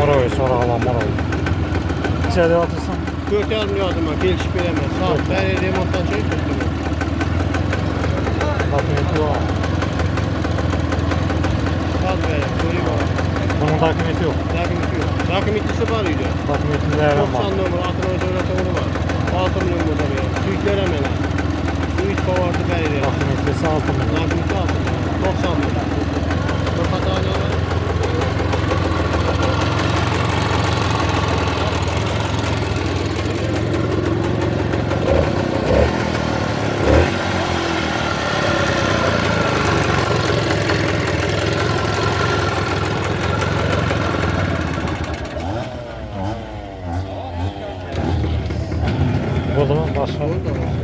Murovey, Xorazm, Murovey. İçeride atırsın. 4,5 milyon var. Gelişip veremez. Sağ ol. Ben remonttan çay tuttum. Takımeti var. Az verem. Böyle var. Bunun takımeti yok. Takımeti yok. Takımetisi var idi. Takımetinde değerli 90 var. numara, atın devlet onu var. 6 milyon burada verir. Süyükler hemen. Süyük kovardı verir. Takımetisi 6 milyon. Takımeti 6 milyon. 90 milyon. Bu hata ne var? Oldu mu? Başka? Oldu mu?